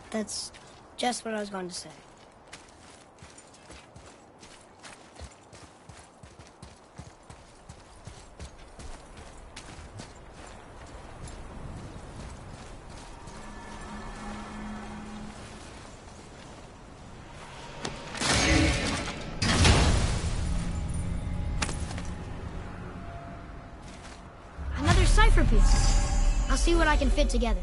That's just what I was going to say. Another cipher piece. I'll see what I can fit together.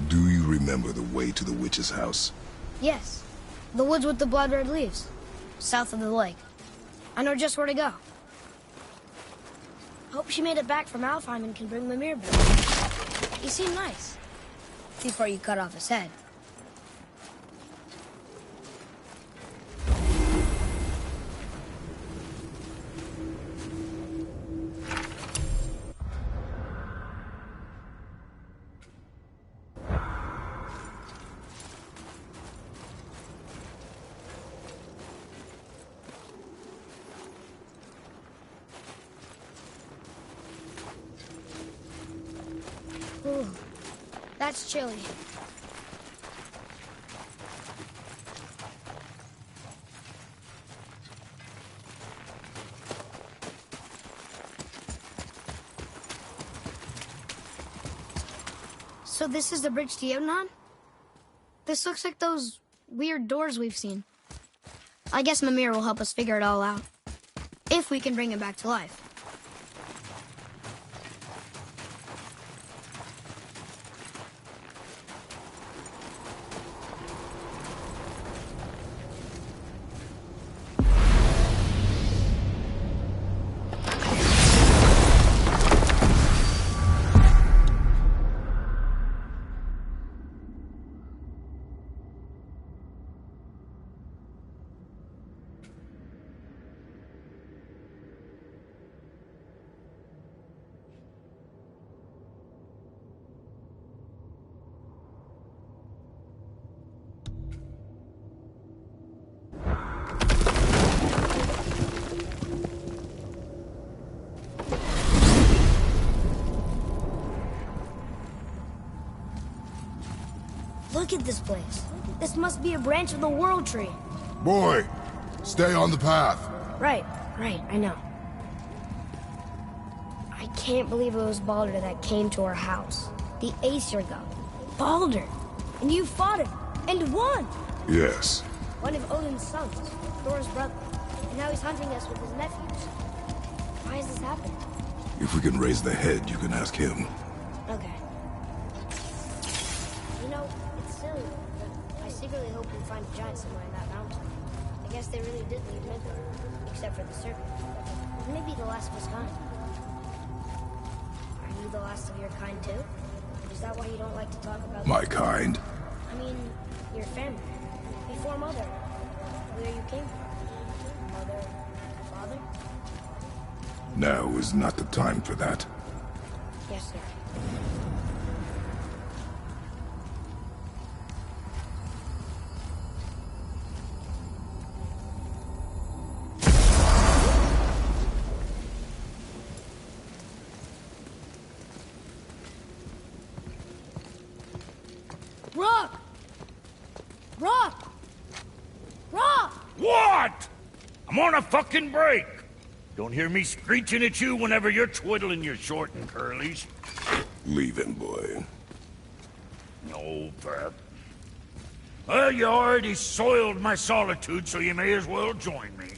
Do you remember the way to the witch's house? Yes. The woods with the blood-red leaves. South of the lake. I know just where to go. Hope she made it back from Alfheim and can bring Mimir back. He seemed nice. Before you cut off his head. Ooh, that's chilly. So this is the bridge to Jotunheim? This looks like those weird doors we've seen. I guess Mimir will help us figure it all out. If we can bring him back to life. Look at this place. This must be a branch of the World Tree. Boy, stay on the path. Right, I know. I can't believe it was Baldur that came to our house. The Aesir god. Baldur! And you fought him, and won! Yes. One of Odin's sons, Thor's brother. And now he's hunting us with his nephews. Why is this happening? If we can raise the head, you can ask him. Okay. You know, it's silly, but I secretly hope we find a giant somewhere in that mountain. I guess they really did leave Midgard, except for the serpent. Maybe the last of his kind. Are you the last of your kind too? Is that why you don't like to talk about My kind? I mean, your family. Before Mother. Where you came from. Mother, father? Now is not the time for that. Yes, sir. Rock! Rock! Rock! What? I'm on a fucking break. Don't hear me screeching at you whenever you're twiddling your short and curlies. Leave him, boy. No, Pep. Well, you already soiled my solitude, so you may as well join me.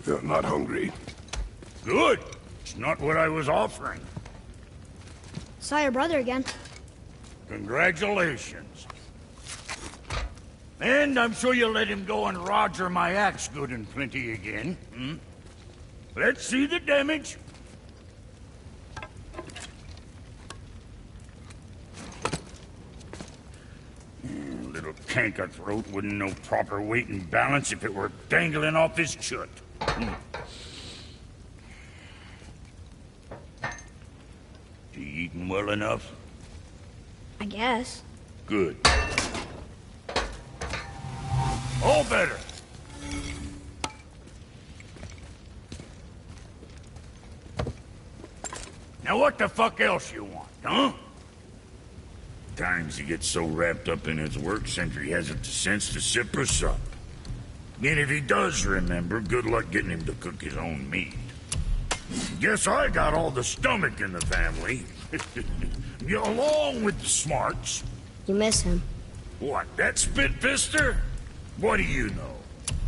You're not hungry. Good. It's not what I was offering. Saw your brother again. Congratulations. And I'm sure you'll let him go and roger my axe good and plenty again. Hmm? Let's see the damage. Little little canker-throat wouldn't know proper weight and balance if it were dangling off his chut. You eating well enough? I guess. Good. All better. Now what the fuck else you want, huh? Times he gets so wrapped up in his work, Sentry hasn't the sense to sip or sup. And if he does remember, good luck getting him to cook his own meat. Guess I got all the stomach in the family. Along with the smarts. You miss him. What, that spit-fister? What do you know?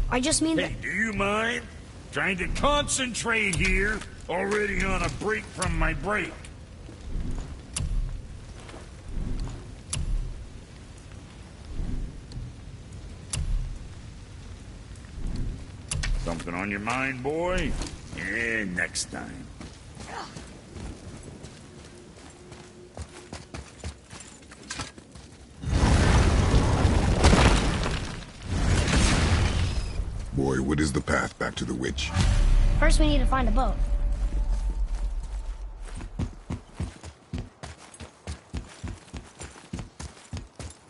I just mean Hey, do you mind? Trying to concentrate here, already on a break from my break. Something on your mind, boy? Yeah, next time. Boy, what is the path back to the witch? First we need to find a boat.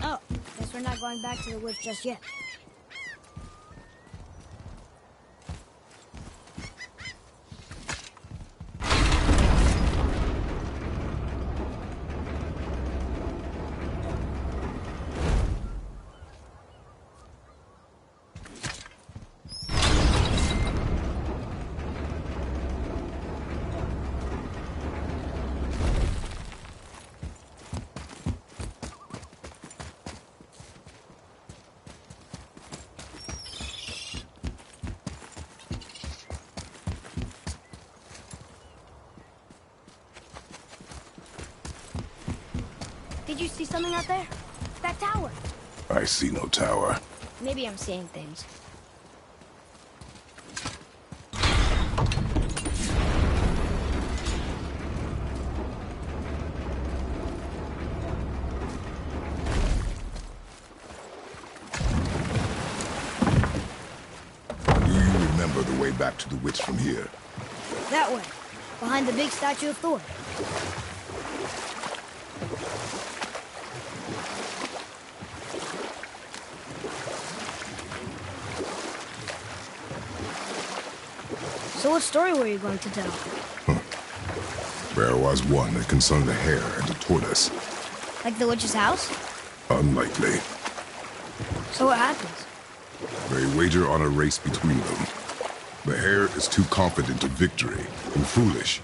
Oh, guess we're not going back to the woods just yet. Did you see something out there? That tower. I see no tower. Maybe I'm seeing things. Do you remember the way back to the witch from here? That way, behind the big statue of Thor. So what story were you going to tell? There was one that concerned a hare and a tortoise. Like the witch's house? Unlikely. So what happens? They wager on a race between them. The hare is too confident of victory and foolish,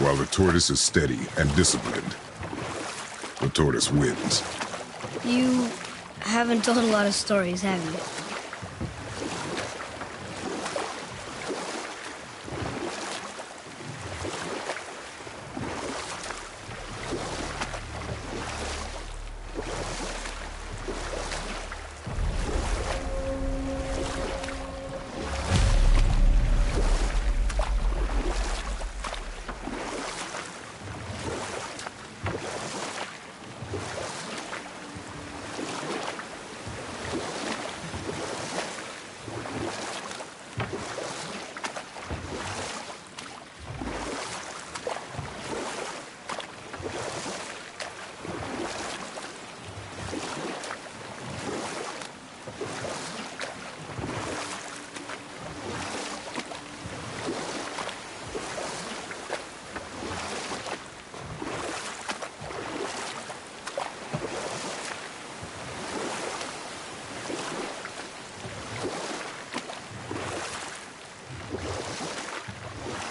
while the tortoise is steady and disciplined. The tortoise wins. You haven't told a lot of stories, have you?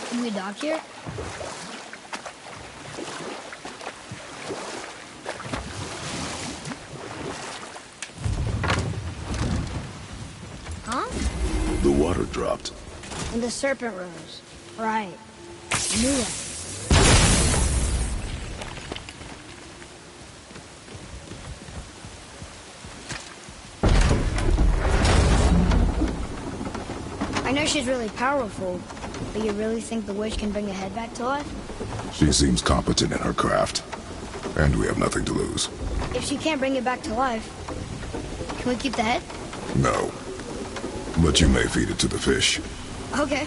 Can we dock here? Huh? The water dropped. And the serpent rose. Right. I knew it. I know she's really powerful, but you really think the witch can bring a head back to life? She seems competent in her craft, and we have nothing to lose. If she can't bring it back to life, Can we keep the head? No. But you may feed it to the fish. Okay.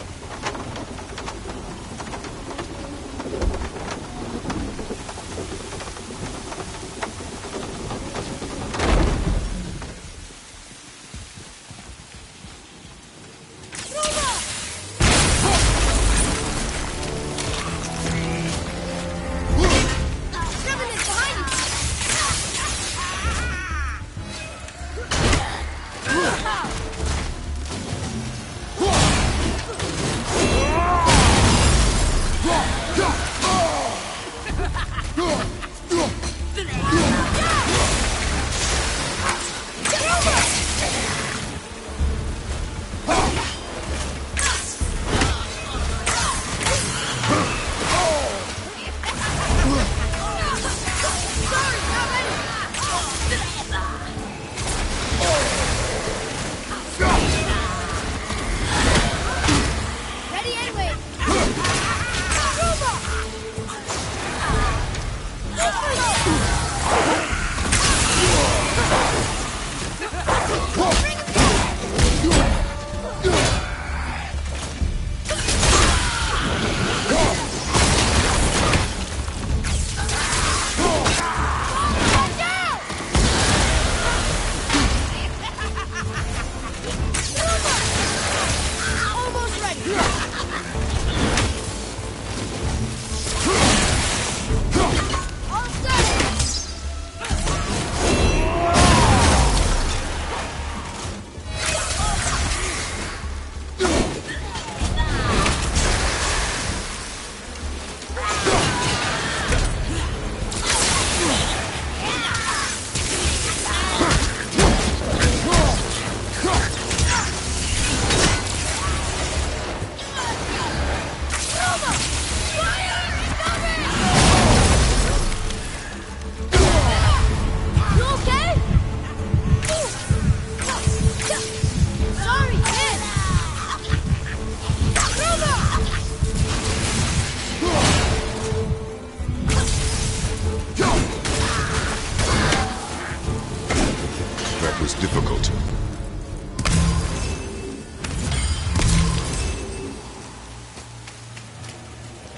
Difficult.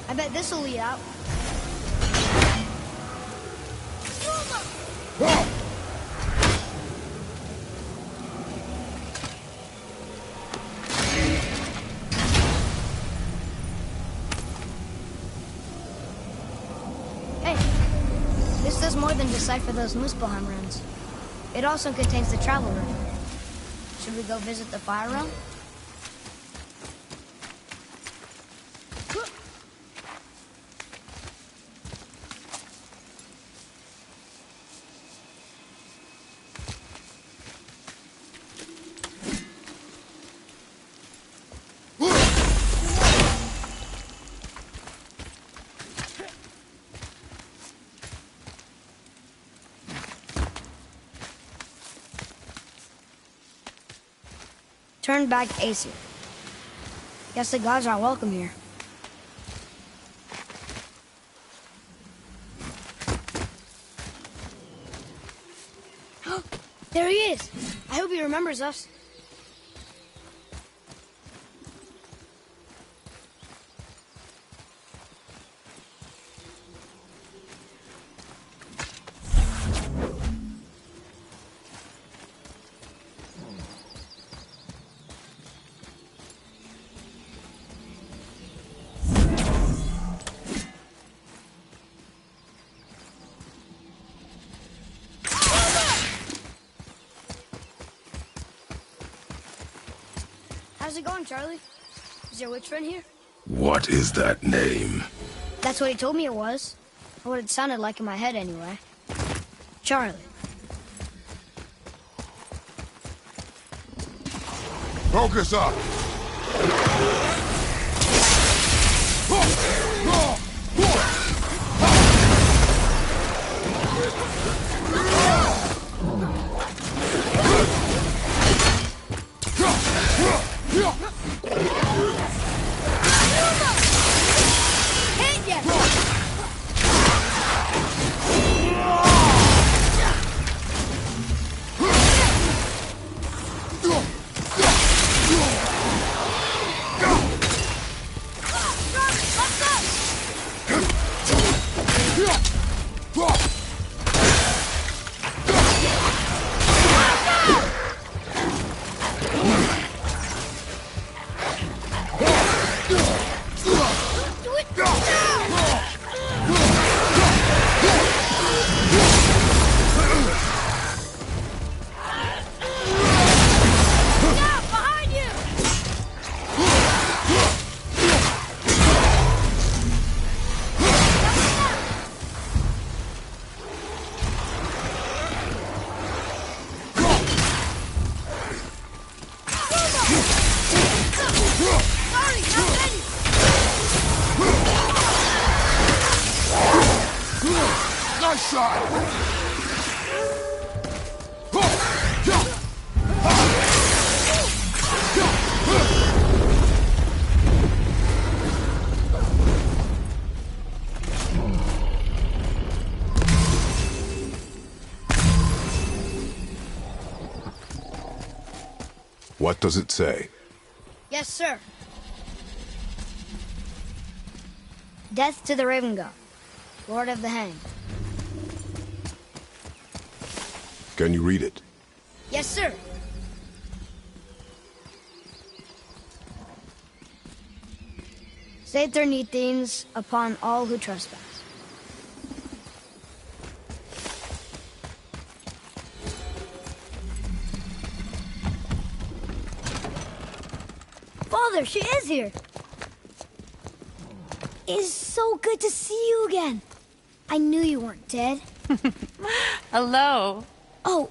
I bet this'll lead out. Hey, this does more than decipher those Muspelheim runes. It also contains the travel rune. Should we go visit the fire realm? Turn back Aesir. Guess the gods are welcome here. There he is! I hope he remembers us. How's it going, Charlie? Is your witch friend here? What is that name? That's what he told me it was. Or what it sounded like in my head, anyway. Charlie. Focus up! shot! What does it say? Yes, sir. Death to the Raven God, Lord of the Hanged. Can you read it? Yes, sir. Save their Nethines upon all who trespass. Father, she is here. It's so good to see you again. I knew you weren't dead. Hello. Oh,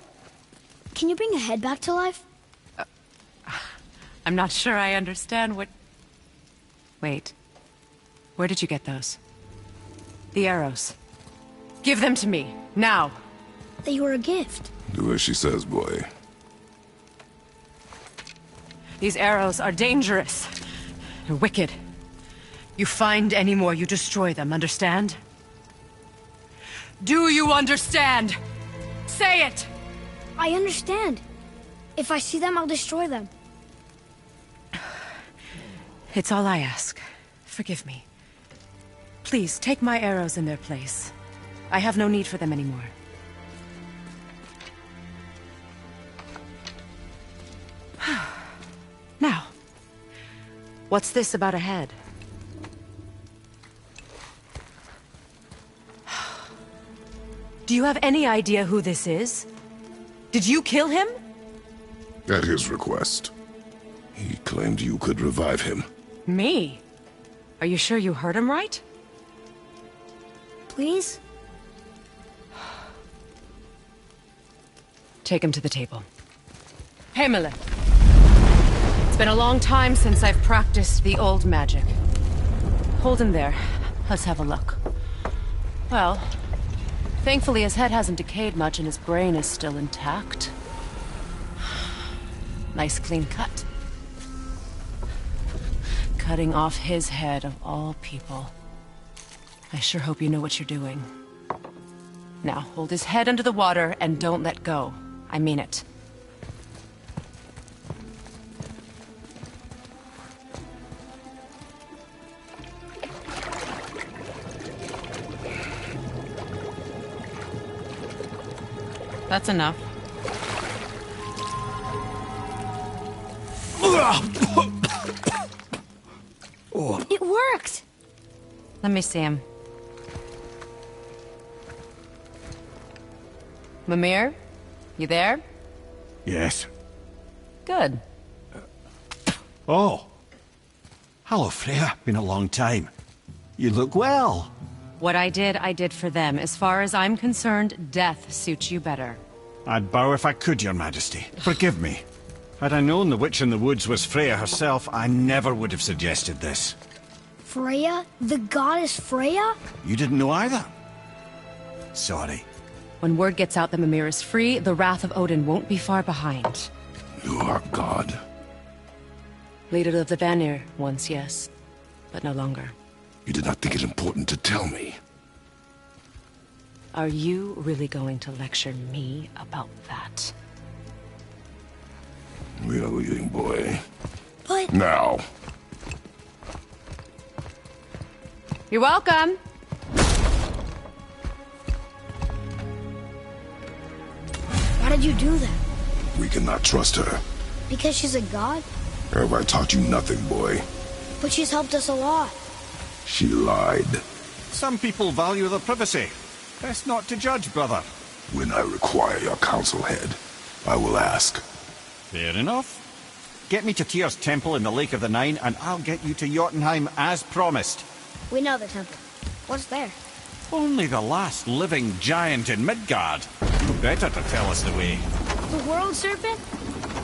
can you bring a head back to life? I'm not sure I understand what... Wait. Where did you get those? The arrows. Give them to me, now. They were a gift. Do as she says, boy. These arrows are dangerous. They're wicked. You find any more, you destroy them, understand? Do you understand? Say it! I understand. If I see them, I'll destroy them. It's all I ask. Forgive me. Please, take my arrows in their place. I have no need for them anymore. Now, what's this about a head? Do you have any idea who this is? Did you kill him? At his request. He claimed you could revive him. Me? Are you sure you heard him right? Please? Take him to the table. Hamlet. It's been a long time since I've practiced the old magic. Hold him there. Let's have a look. Well, thankfully his head hasn't decayed much and his brain is still intact. Nice clean cut. Cutting off his head of all people. I sure hope you know what you're doing. Now, hold his head under the water and don't let go. I mean it. That's enough. It worked! Let me see him. Mimir? You there? Yes. Good. Oh. Hello, Freya. Been a long time. You look well. What I did for them. As far as I'm concerned, death suits you better. I'd bow if I could, Your Majesty. Forgive me. Had I known the witch in the woods was Freya herself, I never would have suggested this. Freya? The goddess Freya? You didn't know either? Sorry. When word gets out that Mimir is free, the wrath of Odin won't be far behind. You are God. Leader of the Vanir, once yes, but no longer. You did not think it important to tell me. Are you really going to lecture me about that? We are leaving, boy. But... Now. You're welcome. Why did you do that? We cannot trust her. Because she's a god? Have I taught you nothing, boy? But she's helped us a lot. She lied. Some people value their privacy. Best not to judge, brother. When I require your counsel, head, I will ask. Fair enough. Get me to Tyr's temple in the Lake of the Nine, and I'll get you to Jotunheim as promised. We know the temple. What's there? Only the last living giant in Midgard. Who better to tell us the way? The world serpent?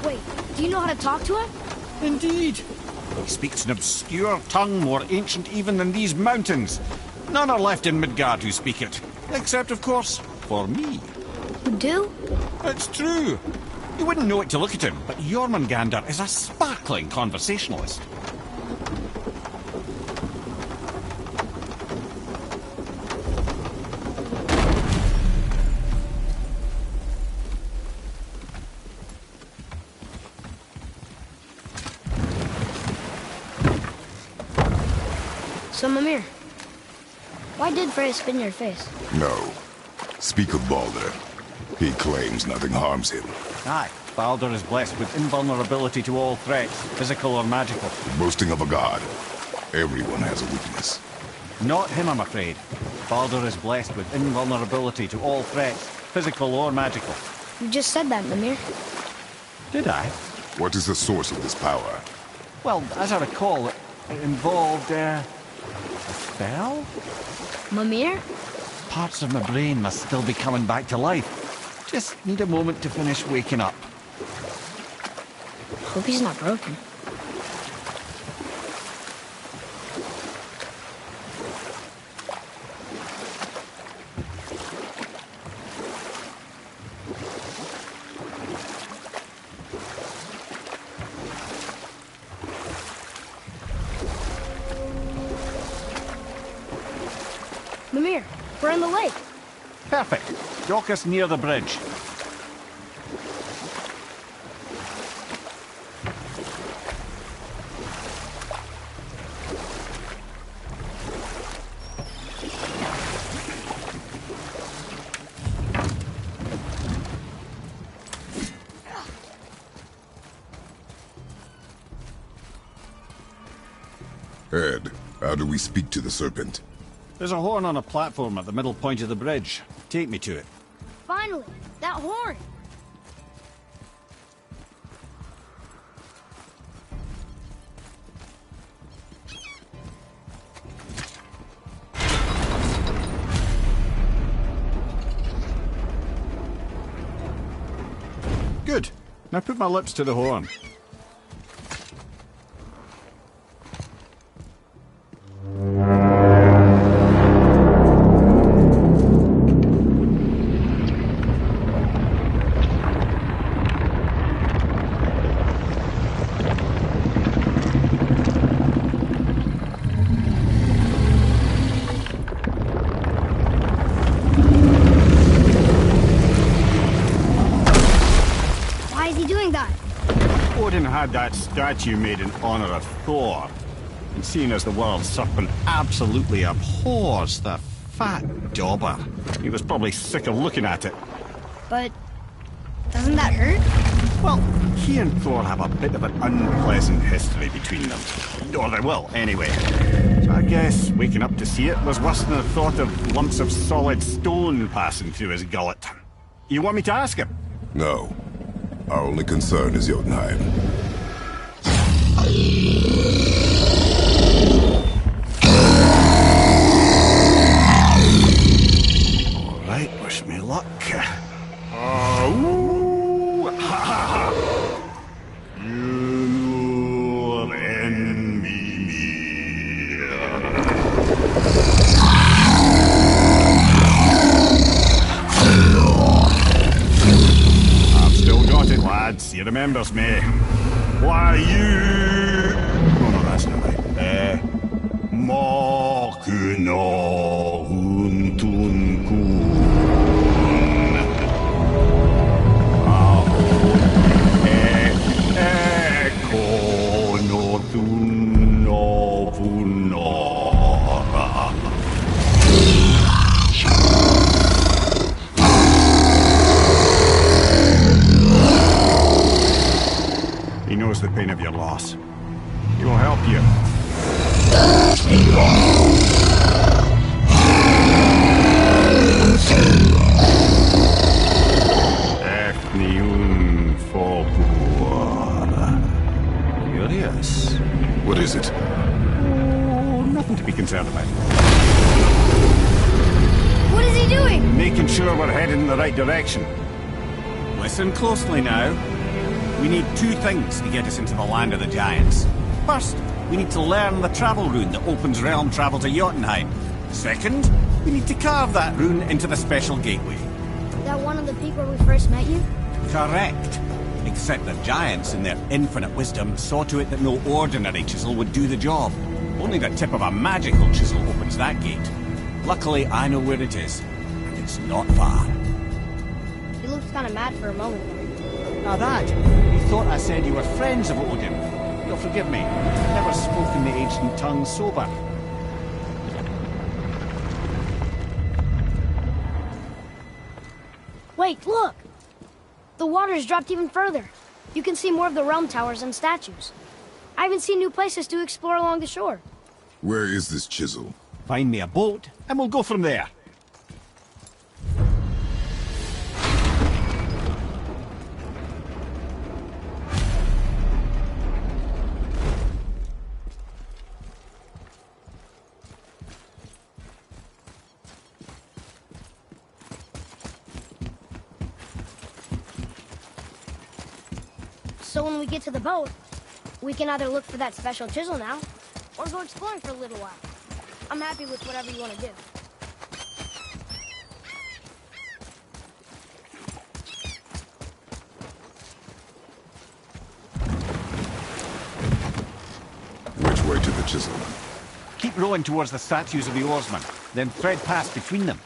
Wait, do you know how to talk to him? Indeed. He speaks an obscure tongue more ancient even than these mountains. None are left in Midgard who speak it. Except, of course, for me. You do? It's true. You wouldn't know it to look at him, but Jormungandr is a sparkling conversationalist. So, Mimir, why did Freya spin your face? No. Speak of Baldur. He claims nothing harms him. Aye, Baldur is blessed with invulnerability to all threats, physical or magical. Boasting of a god. Everyone has a weakness. Not him, I'm afraid. Baldur is blessed with invulnerability to all threats, physical or magical. You just said that, Mimir. Did I? What is the source of this power? Well, as I recall, it involved, a spell? Mimir? Parts of my brain must still be coming back to life. Just need a moment to finish waking up. Hope he's not broken. Mimir, we're in the lake. Perfect. Dock us near the bridge. Ed, how do we speak to the serpent? There's a horn on a platform at the middle point of the bridge. Take me to it. Finally, that horn. Good. Now put my lips to the horn. Why is he doing that? Odin had that statue made in honor of Thor. And seeing as the world serpent absolutely abhors the fat dauber, he was probably sick of looking at it. But doesn't that hurt? Well, he and Thor have a bit of an unpleasant history between them. Or they will, anyway. So I guess waking up to see it was worse than the thought of lumps of solid stone passing through his gullet. You want me to ask him? No. Our only concern is Jotunheim. All right, wish me luck. Ooh, ha, ha, ha. You're in me. I've still got it, lads. He remembers me. Why, you... Oh, no, that's not right. Mokuno Huntun Kun. Eko no Thuno Funora. He knows the pain of your loss. He will help you. Efniun Folkuara. Curious. What is it? Oh, nothing to be concerned about. What is he doing? Making sure we're heading in the right direction. Listen closely now. We need two things to get us into the land of the giants. First, we need to learn the travel rune that opens realm travel to Jotunheim. Second, We need to carve that rune into the special gateway. That one on the peak where we first met you? Correct. Except the giants, in their infinite wisdom, saw to it that no ordinary chisel would do the job. Only the tip of a magical chisel opens that gate. Luckily, I know where it is, and it's not far. You looked kind of mad for a moment there. Now that, you thought I said you were friends of Odin. You'll forgive me. I've never spoken the ancient tongue sober. Wait, look! The water's dropped even further. You can see more of the realm towers and statues. I even see new places to explore along the shore. Where is this chisel? Find me a boat, and we'll go from there. So when we get to the boat, we can either look for that special chisel now, or go exploring for a little while. I'm happy with whatever you want to do. Which way to the chisel? Keep rowing towards the statues of the oarsmen, then thread past between them.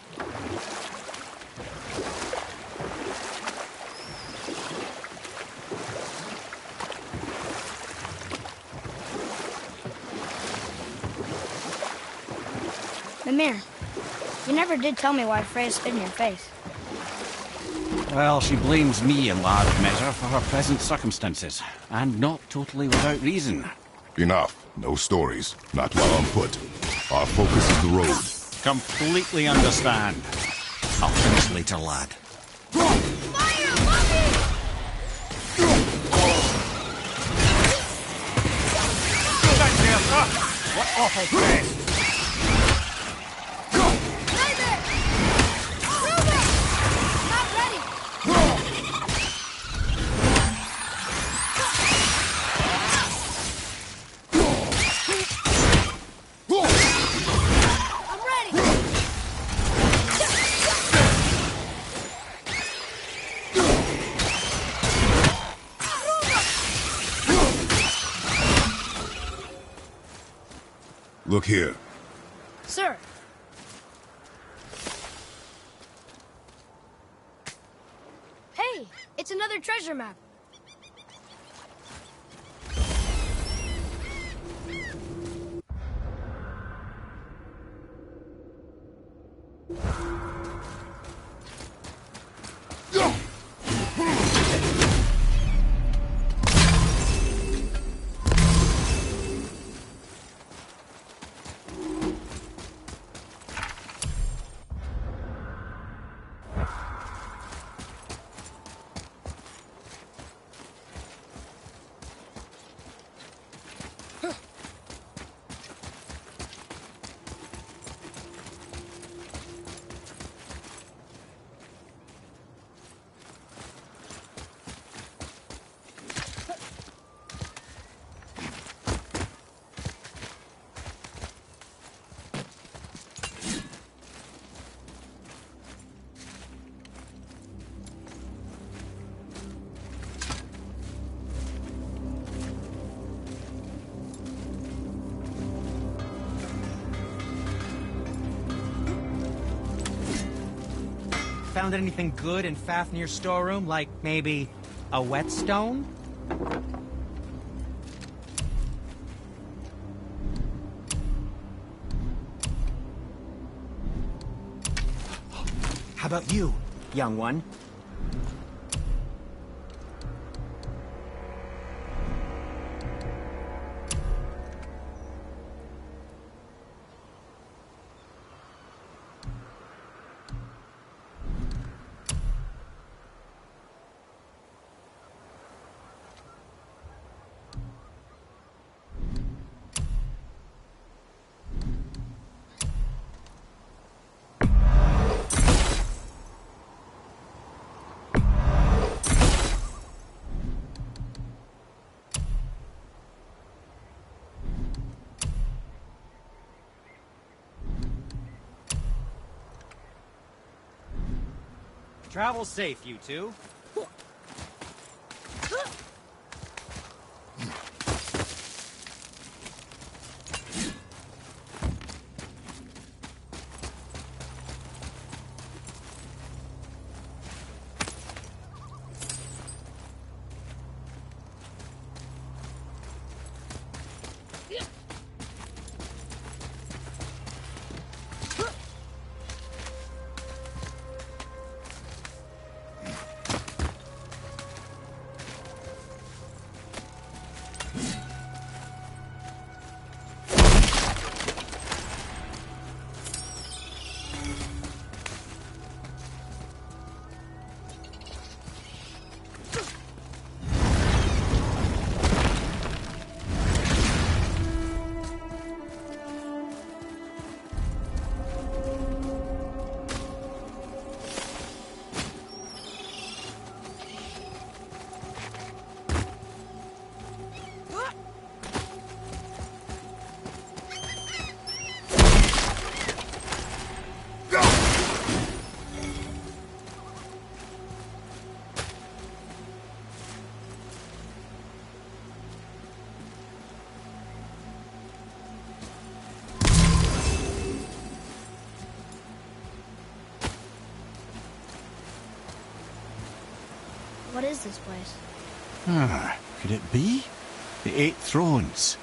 Mimir, you never did tell me why Freya spit in your face. Well, she blames me in large measure for her present circumstances, and not totally without reason. Enough. No stories. Not while on foot. Our focus is the road. Completely understand. I'll finish later, lad. Fire! Buffy! What awful place! Look here. Sir. Hey, it's another treasure map. Found anything good in Fafnir's storeroom? Like, maybe a whetstone? How about you, young one? Travel safe, you two. What is this place? Could it be? The Eight Thrones.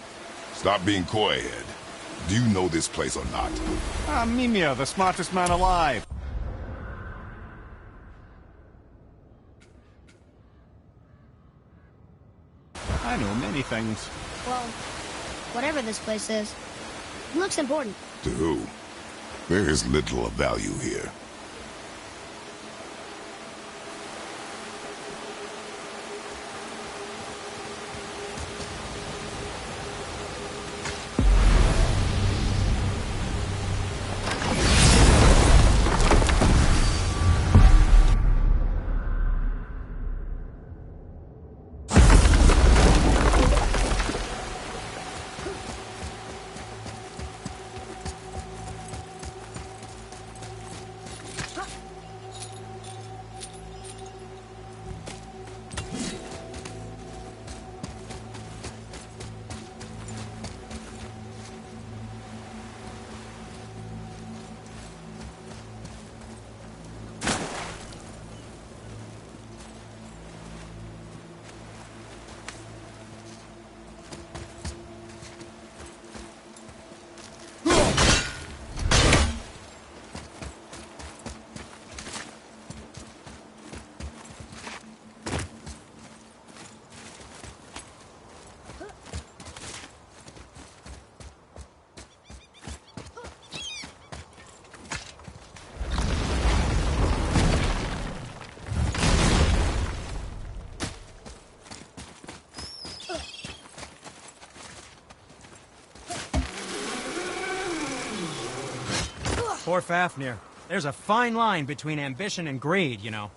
Stop being coy-head. Do you know this place or not? Mimir, the smartest man alive. I know many things. Well, whatever this place is, it looks important. To who? There is little of value here. Poor Fafnir. There's a fine line between ambition and greed, you know.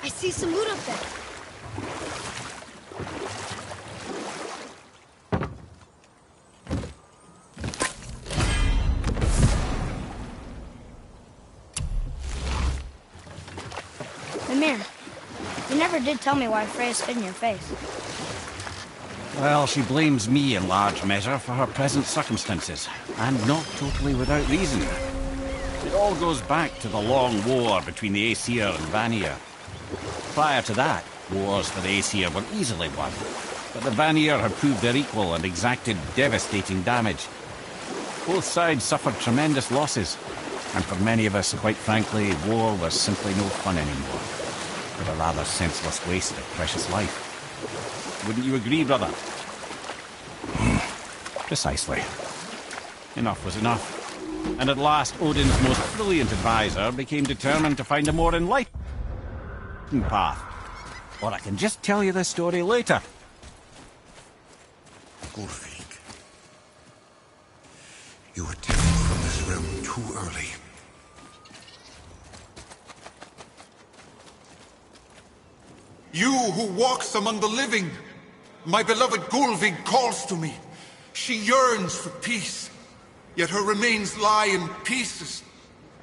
I see some loot up there. Mimir, you never did tell me why Freya spit in your face. Well, she blames me in large measure for her present circumstances, and not totally without reason. It all goes back to the long war between the Aesir and Vanir. Prior to that, wars for the Aesir were easily won, but the Vanir had proved their equal and exacted devastating damage. Both sides suffered tremendous losses, and for many of us, quite frankly, war was simply no fun anymore, but a rather senseless waste of precious life. Wouldn't you agree, brother? Precisely. Enough was enough. And at last, Odin's most brilliant advisor became determined to find a more enlightened path. Or I can just tell you this story later. Gullveig, you were taken from this realm too early. You who walks among the living, my beloved Gullveig calls to me. She yearns for peace, yet her remains lie in pieces.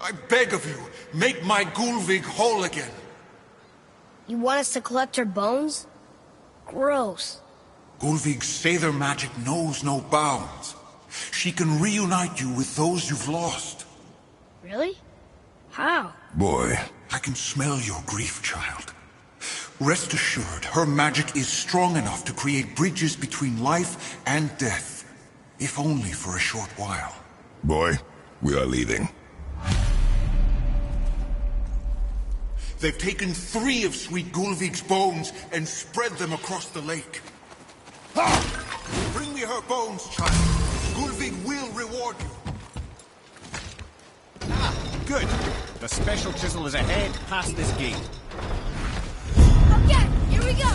I beg of you, make my Gullveig whole again. You want us to collect her bones? Gross. Gullveig's Seidr magic knows no bounds. She can reunite you with those you've lost. Really? How? Boy. I can smell your grief, child. Rest assured, her magic is strong enough to create bridges between life and death. If only for a short while. Boy, we are leaving. They've taken 3 of sweet Gullveig's bones and spread them across the lake. Bring me her bones, child. Gullveig will reward you. Ah, good. The special chisel is ahead past this gate. Okay, here we go.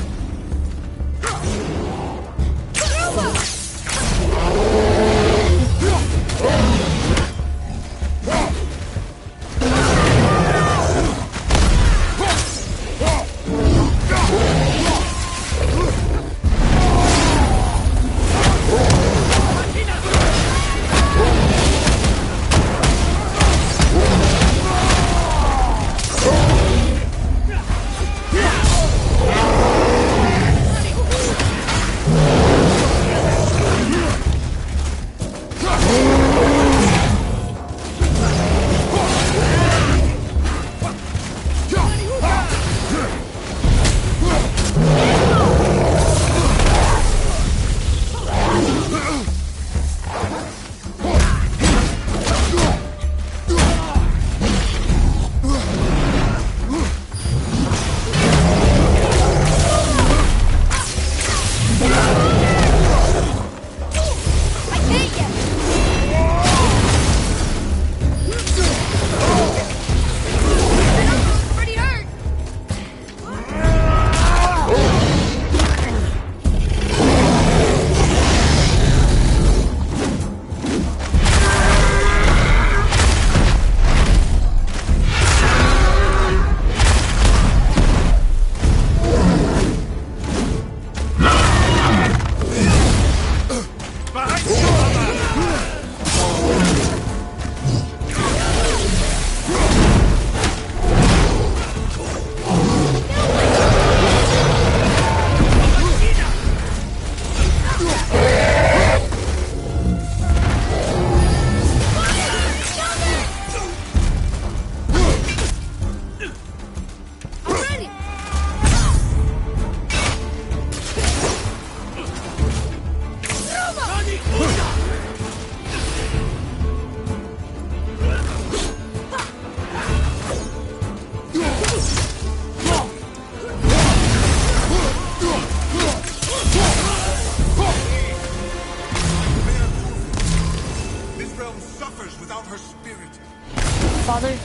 Father,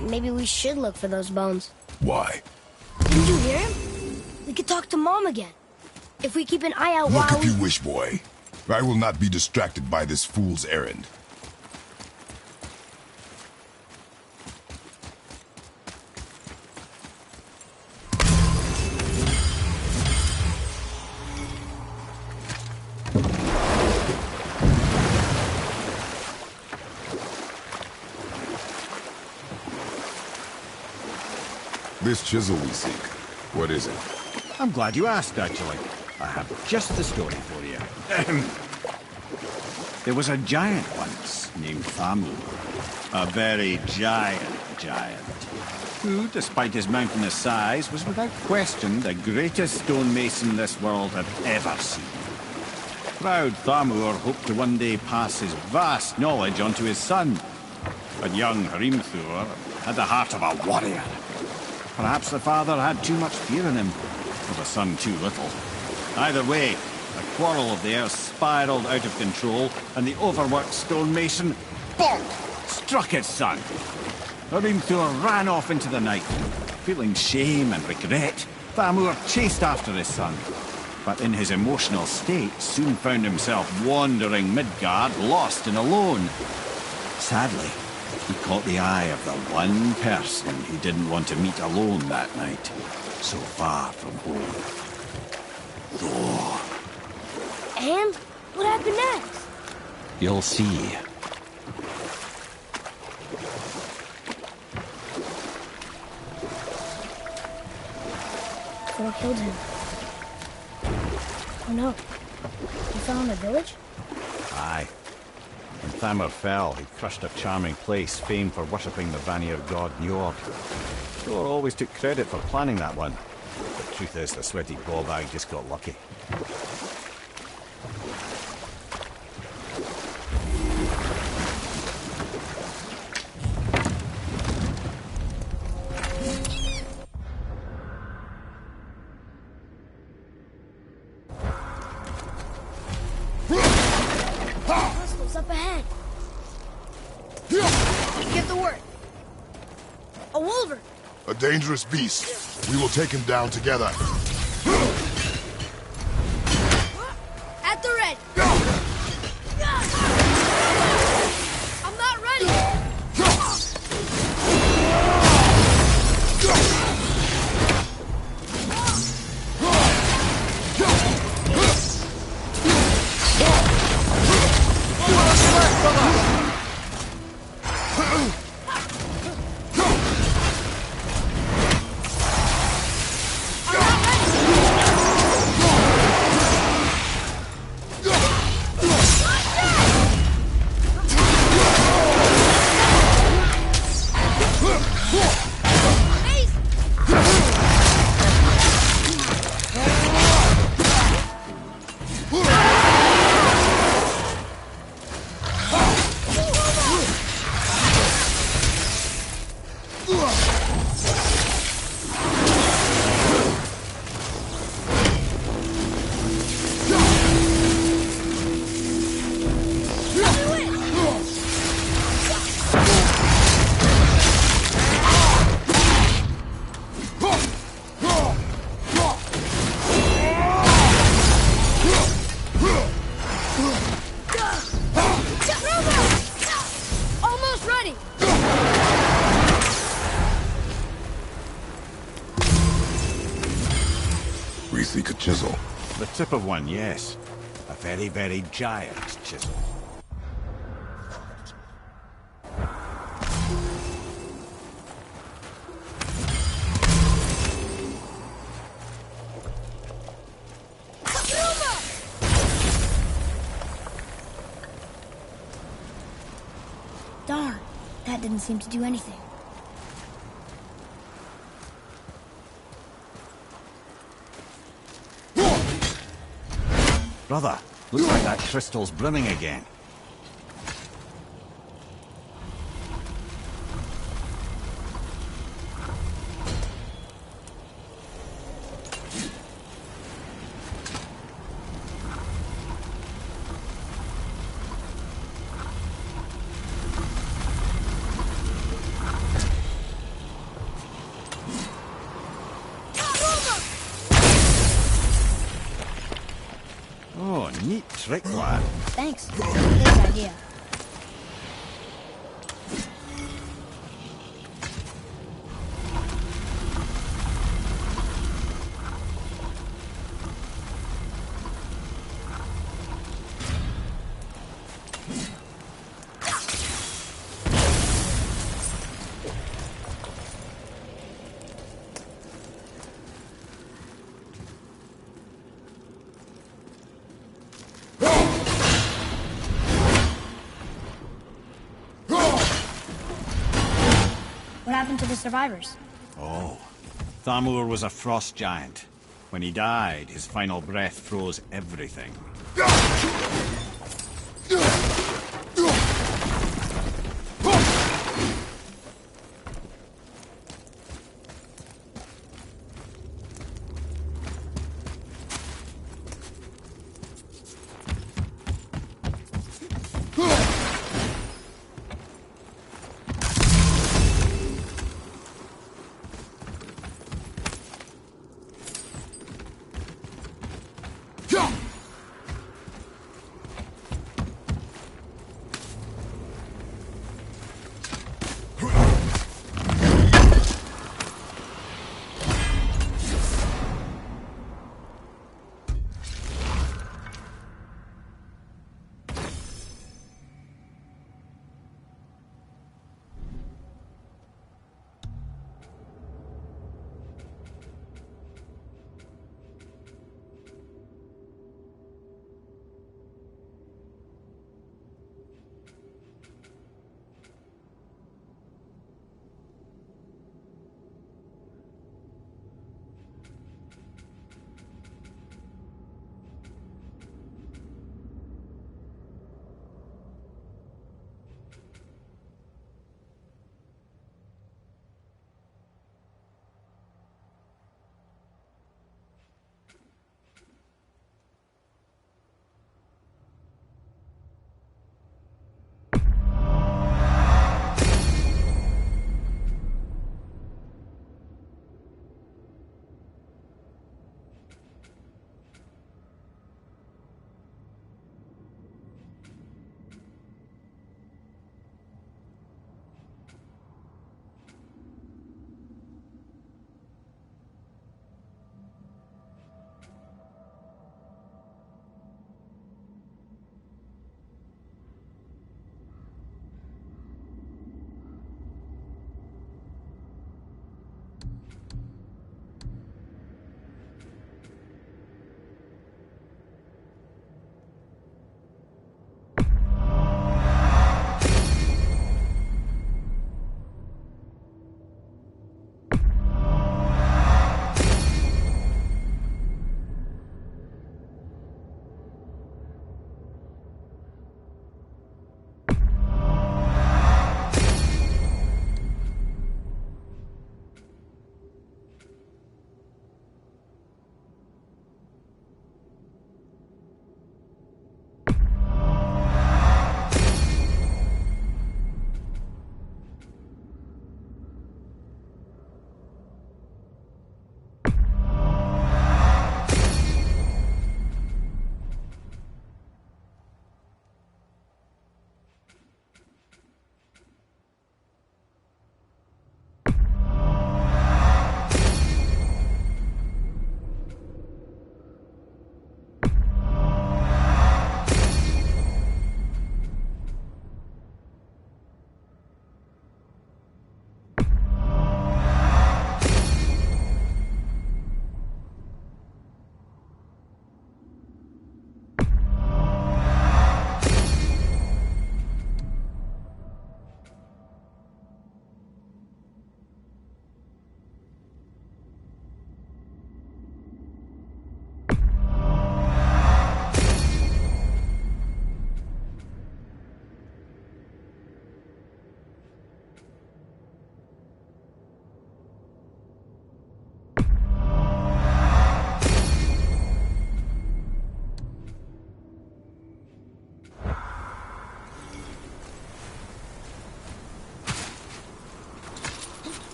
maybe we should look for those bones. Why? Didn't you hear him? We could talk to Mom again. If we keep an eye out Look while if you wish, boy. I will not be distracted by this fool's errand. This chisel we seek, what is it? I'm glad you asked, actually. I have just the story for you. There was a giant once named Thamur. A very giant, who, despite his mountainous size, was without question the greatest stonemason this world had ever seen. Proud Thamur hoped to one day pass his vast knowledge on to his son. But young Hrimthur had the heart of a warrior. Perhaps the father had too much fear in him, or the son too little. Either way, the quarrel of theirs spiraled out of control, and the overworked stonemason, bonk, struck his son. Hrimthur ran off into the night. Feeling shame and regret, Thamur chased after his son, but in his emotional state soon found himself wandering Midgard, lost and alone. Sadly, he caught the eye of the one person he didn't want to meet alone that night, so far from home. Thor. And what happened next? You'll see. Thor killed him. Oh no. He fell in the village? Aye. When Thamur fell, he crushed a charming place famed for worshipping the Vanir god Njord. Thor always took credit for planning that one. The truth is, the sweaty ballbag just got lucky. Hostiles up ahead. Get the word. A wolver. A dangerous beast. We will take him down together. At the ready. I'm not ready. Almost ready. We seek a chisel. The tip of one, yes. A very, very giant chisel. Darn, that didn't seem to do anything. Brother, looks like that crystal's brimming again. Oh, neat trick, lad. Thanks. Good idea. What happened to the survivors? Oh, Thamur was a frost giant. When he died, his final breath froze everything.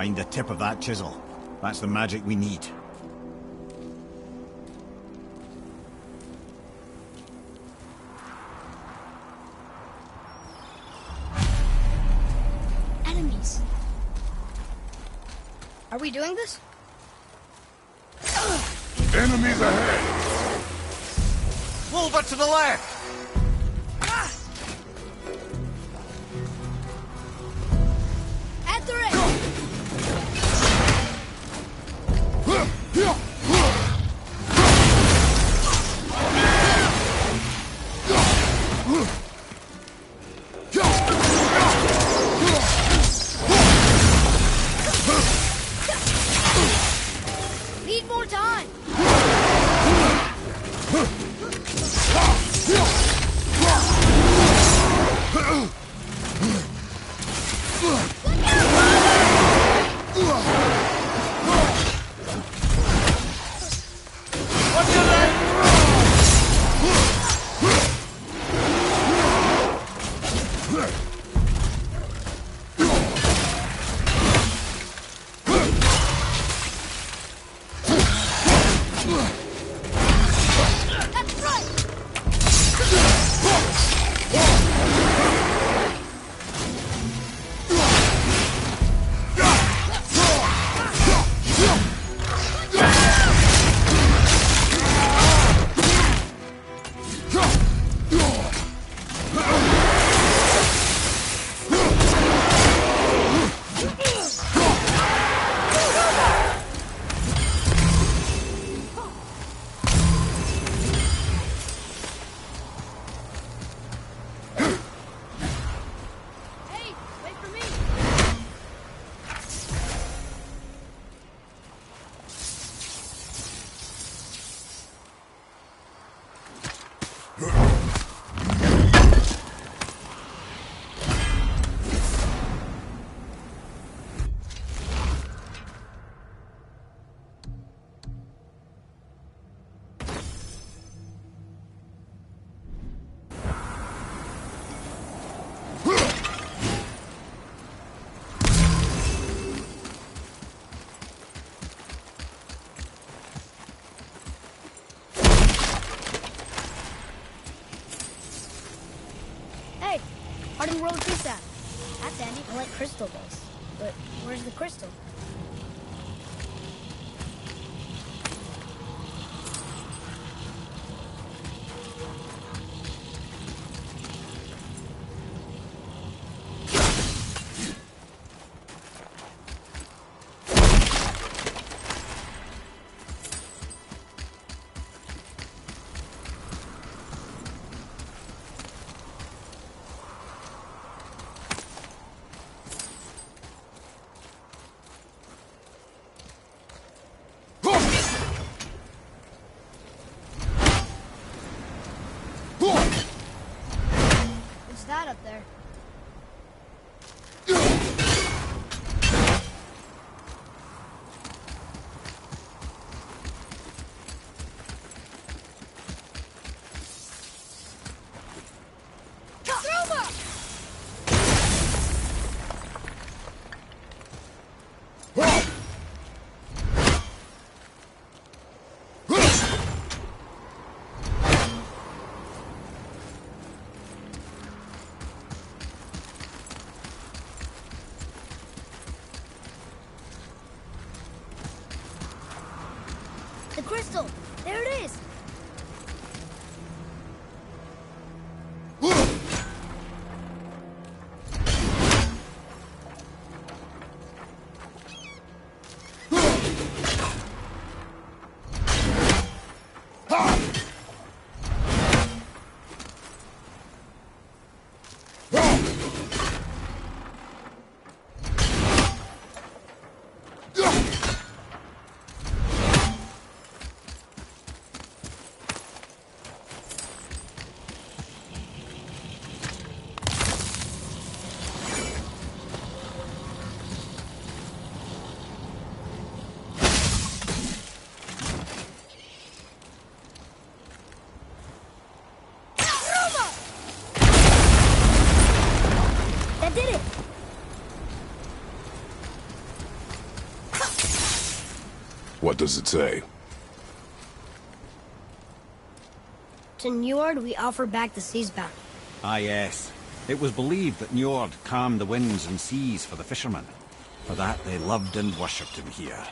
Find the tip of that chisel. That's the magic we need. Enemies. Are we doing this? Enemies ahead! Over to the left! After it! Need more time! That's right! Hey, wait for me! Hey, Harding rolled piece out. That's handy. I like crystal balls. But where's the crystal? What's that up there? The crystal! There it is! What does it say? To Njord, we offer back the sea's bounty. Ah, yes. It was believed that Njord calmed the winds and seas for the fishermen. For that, they loved and worshipped him here.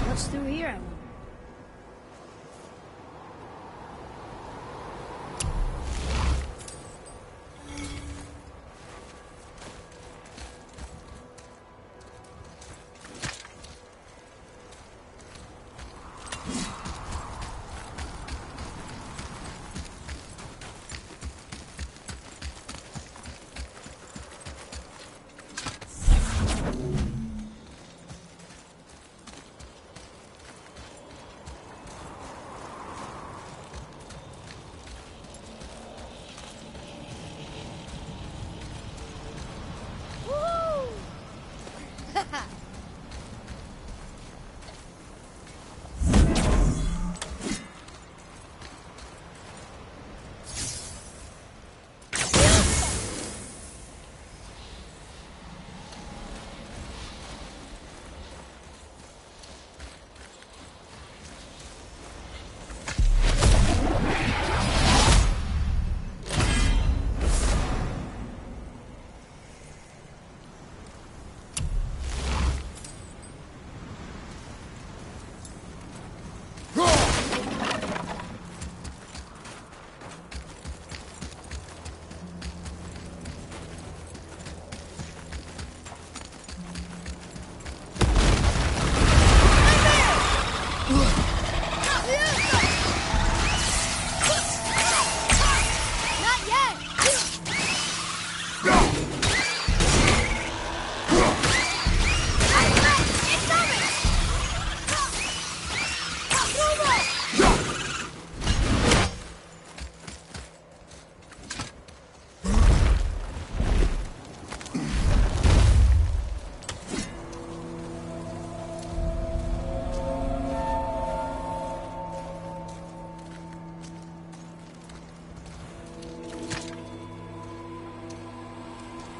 What's through here, I wonder?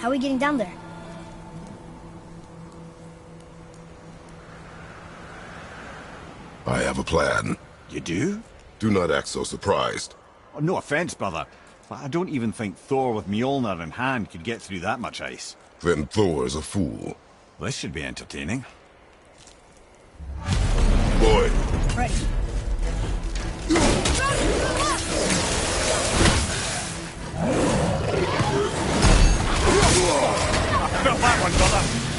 How are we getting down there? I have a plan. You do? Do not act so surprised. Oh, no offense, brother, but I don't even think Thor with Mjolnir in hand could get through that much ice. Then Thor's a fool. This should be entertaining. Boy, Ready. Felt that one, brother!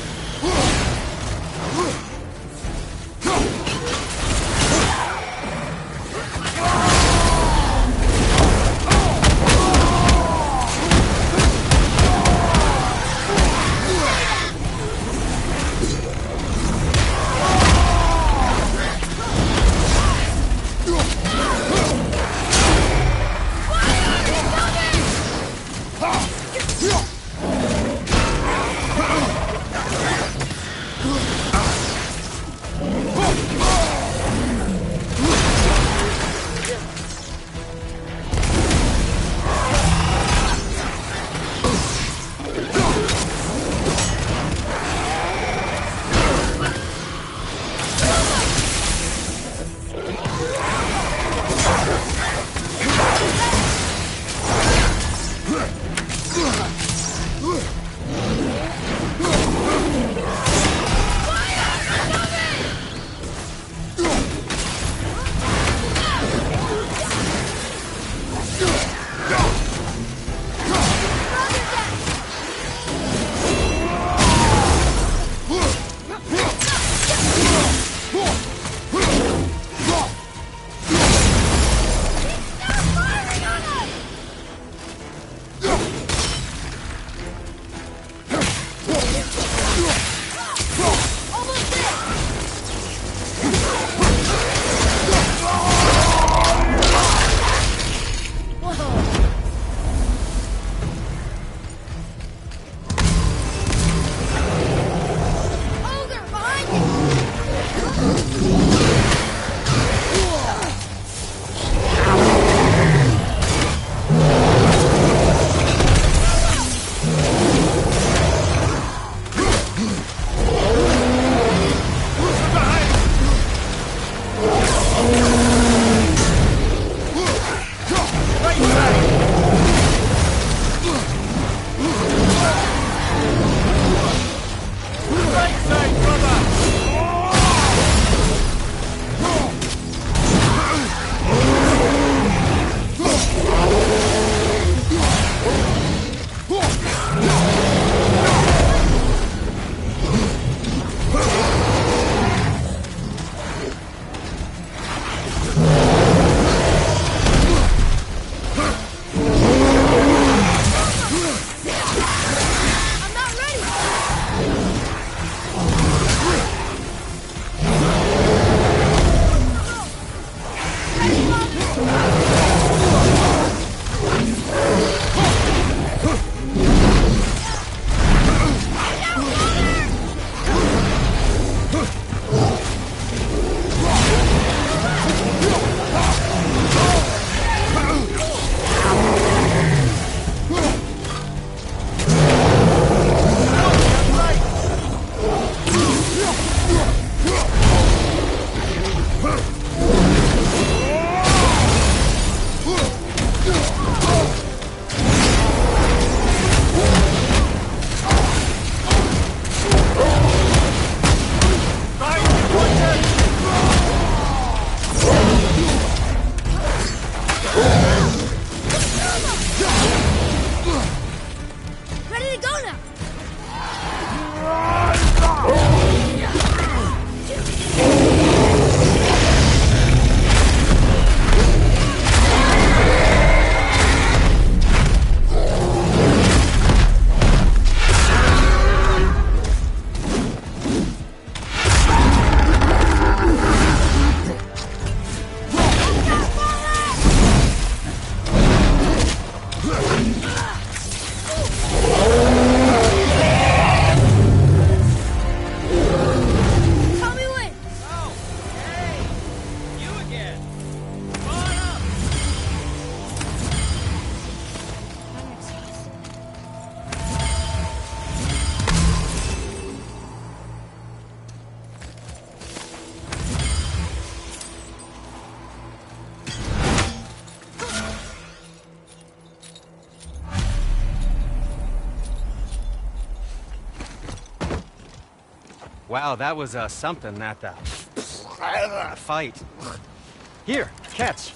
Wow, that was something, that fight. Here, catch.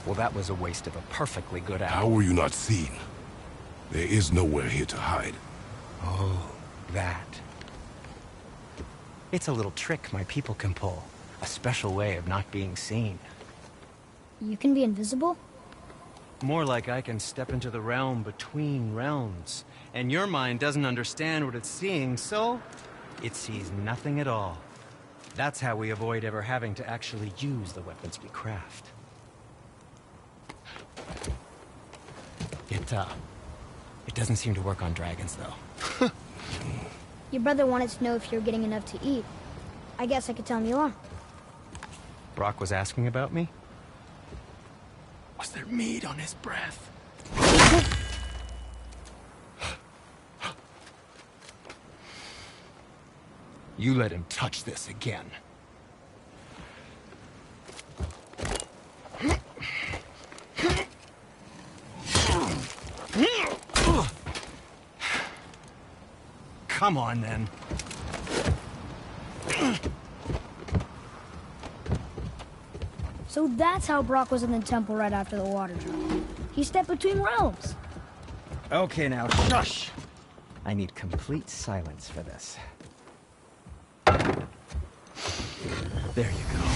Well, that was a waste of a perfectly good How apple. were you not seen? There is nowhere here to hide. Oh, that. It's a little trick my people can pull. A special way of not being seen. You can be invisible? More like I can step into the realm between realms. And your mind doesn't understand what it's seeing, so it sees nothing at all. That's how we avoid ever having to actually use the weapons we craft. It doesn't seem to work on dragons, though. Your brother wanted to know if you're getting enough to eat. I guess I could tell him you are. Brock was asking about me? Was there meat on his breath? You let him touch this again. Come on, then. So that's how Brock was in the temple right after the water drop. He stepped between realms. Okay, now, shush! I need complete silence for this. There you go.